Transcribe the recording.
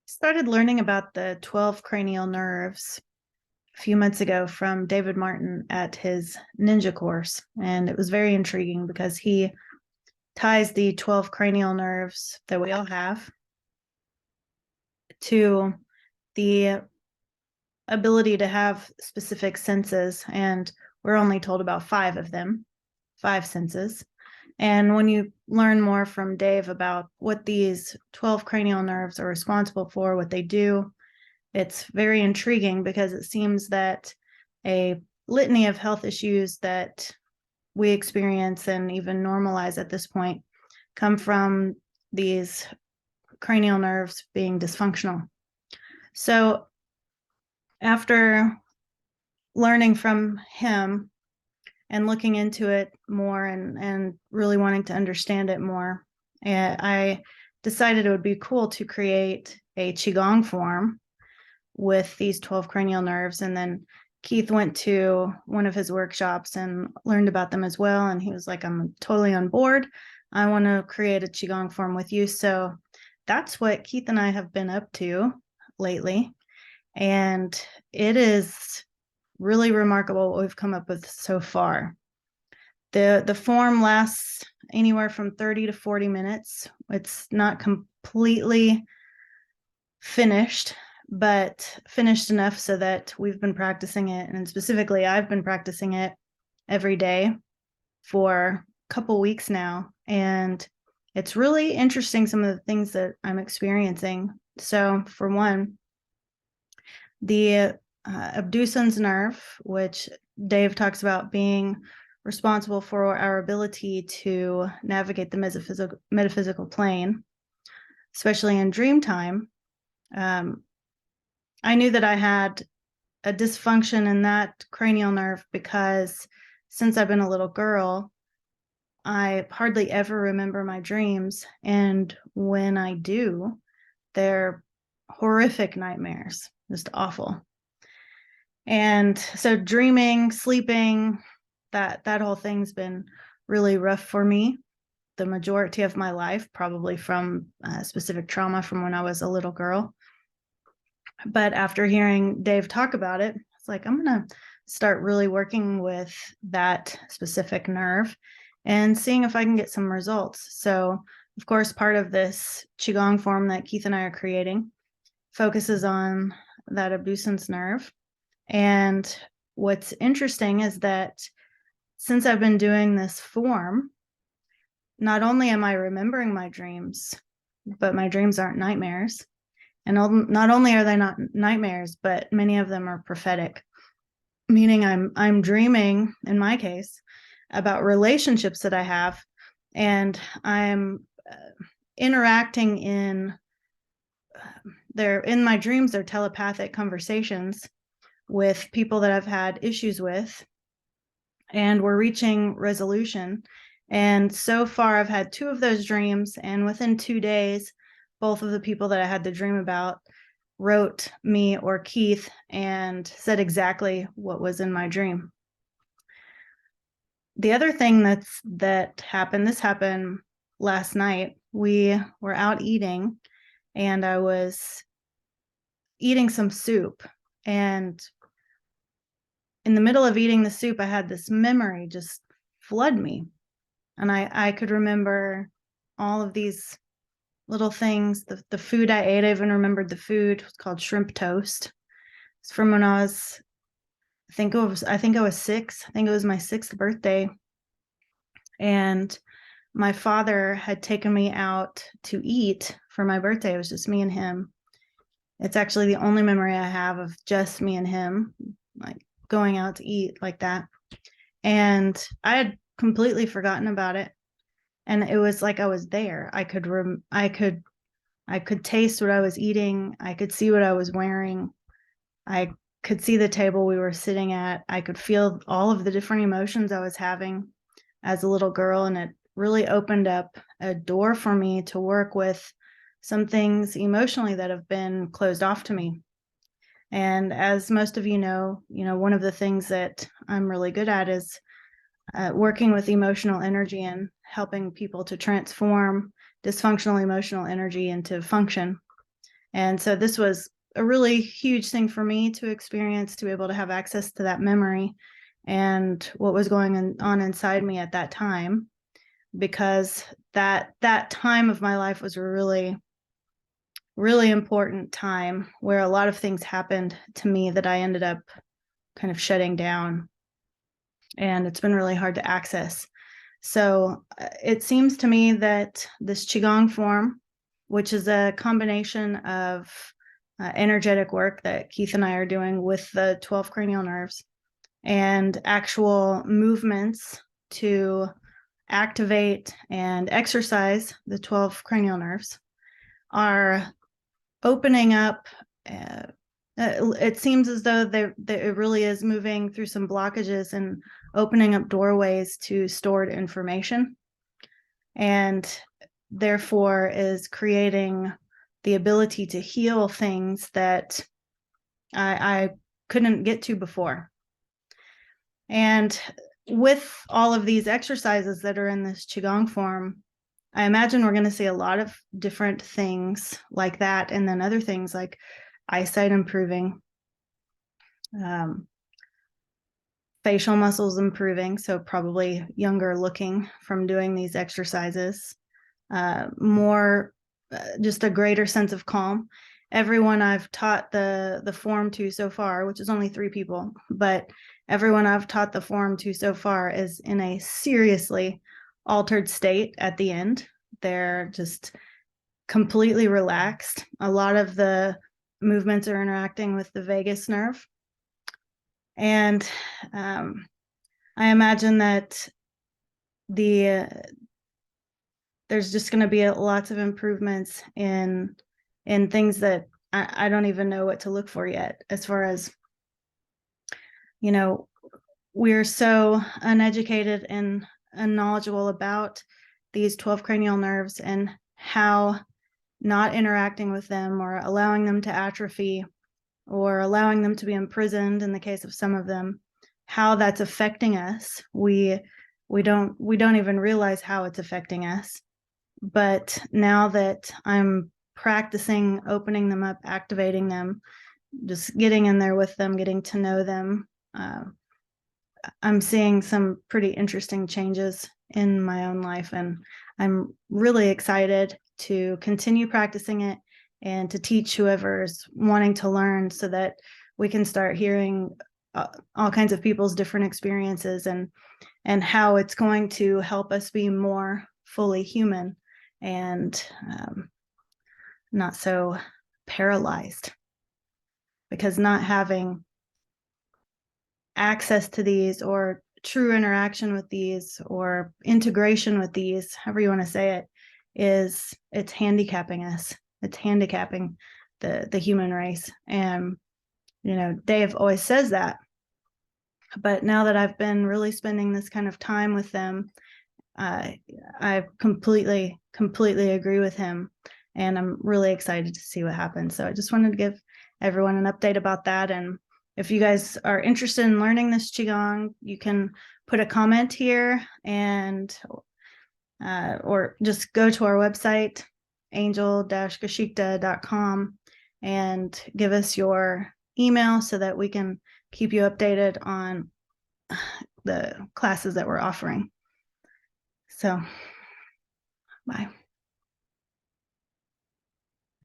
Started learning about the 12 cranial nerves a few months ago from David Martin at his ninja course. And it was very intriguing because he ties the 12 cranial nerves that we all have to the ability to have specific senses. And we're only told about five of them, five senses. And when you learn more from Dave about what these 12 cranial nerves are responsible for, what they do, it's very intriguing because it seems that a litany of health issues that we experience and even normalize at this point come from these cranial nerves being dysfunctional. So after learning from him and looking into it more and really wanting to understand it more, I decided it would be cool to create a Qigong form with these 12 cranial nerves. And then Keith went to one of his workshops and learned about them as well. And he was like, I'm totally on board. I want to create a Qigong form with you. So that's what Keith and I have been up to lately. And it is really remarkable what we've come up with so far. The form lasts anywhere from 30 to 40 minutes. It's not completely finished, but finished enough so that we've been practicing it. And specifically, I've been practicing it every day for a couple weeks now. And it's really interesting, some of the things that I'm experiencing. So for one, the abducens nerve, which Dave talks about being responsible for our ability to navigate the metaphysical plane, especially in dream time. I knew that I had a dysfunction in that cranial nerve because since I've been a little girl, I hardly ever remember my dreams. And when I do, they're horrific nightmares, just awful. And so dreaming, sleeping, that whole thing's been really rough for me the majority of my life, probably from specific trauma from when I was a little girl. But after hearing Dave talk about it, it's like, I'm going to start really working with that specific nerve and seeing if I can get some results. So, of course, part of this Qigong form that Keith and I are creating focuses on that abducens nerve. And what's interesting is that since I've been doing this form, not only am I remembering my dreams, but my dreams aren't nightmares. And not only are they not nightmares, but many of them are prophetic, meaning I'm dreaming, in my case, about relationships that I have, and I'm interacting in my dreams. They're telepathic conversations with people that I've had issues with, and we're reaching resolution. And so far, I've had two of those dreams, and within 2 days, both of the people that I had the dream about wrote me or Keith and said exactly what was in my dream. The other thing that happened, this happened last night. We were out eating, and I was eating some soup. And in the middle of eating the soup, I had this memory just flood me. And I could remember all of these little things, the food I ate. I even remembered the food. It was called shrimp toast. It's from when I was, I think I was 6. I think it was my 6th birthday. And my father had taken me out to eat for my birthday. It was just me and him. It's actually the only memory I have of just me and him, like going out to eat like that. And I had completely forgotten about it. And it was like I was there. I could taste what I was eating. I could see what I was wearing. I could see the table we were sitting at. I could feel all of the different emotions I was having as a little girl. And it really opened up a door for me to work with some things emotionally that have been closed off to me. And as most of you know, one of the things that I'm really good at is working with emotional energy and helping people to transform dysfunctional emotional energy into function. And so this was a really huge thing for me to experience, to be able to have access to that memory and what was going on inside me at that time, because that time of my life was a really, really important time where a lot of things happened to me that I ended up kind of shutting down, and it's been really hard to access. So it seems to me that this Qigong form, which is a combination of energetic work that Keith and I are doing with the 12 cranial nerves and actual movements to activate and exercise the 12 cranial nerves, are opening up. It seems as though it really is moving through some blockages and opening up doorways to stored information, and therefore is creating the ability to heal things that I couldn't get to before. And with all of these exercises that are in this Qigong form, I imagine we're going to see a lot of different things like that, and then other things like eyesight improving, facial muscles improving, so probably younger looking from doing these exercises, more just a greater sense of calm. Everyone I've taught the form to so far, which is only 3 people, but everyone I've taught the form to so far is in a seriously altered state at the end. They're just completely relaxed. A lot of the movements are interacting with the vagus nerve. And I imagine that there's just going to be lots of improvements in things that I don't even know what to look for yet, as far as, we're so uneducated and unknowledgeable about these 12 cranial nerves and how not interacting with them, or allowing them to atrophy, or allowing them to be imprisoned in the case of some of them, how that's affecting us. We don't even realize how it's affecting us. But now that I'm practicing opening them up, activating them, just getting in there with them, getting to know them, I'm seeing some pretty interesting changes in my own life, and I'm really excited to continue practicing it and to teach whoever's wanting to learn, so that we can start hearing all kinds of people's different experiences, and how it's going to help us be more fully human and not so paralyzed. Because not having access to these, or true interaction with these, or integration with these, however you want to say it, it's handicapping us. It's handicapping the human race. And Dave always says that, but now that I've been really spending this kind of time with them, I completely agree with him, and I'm really excited to see what happens. So I just wanted to give everyone an update about that. And if you guys are interested in learning this Qigong, you can put a comment here, and or just go to our website, Angel-Geschichte.com, and give us your email so that we can keep you updated on the classes that we're offering. So, bye.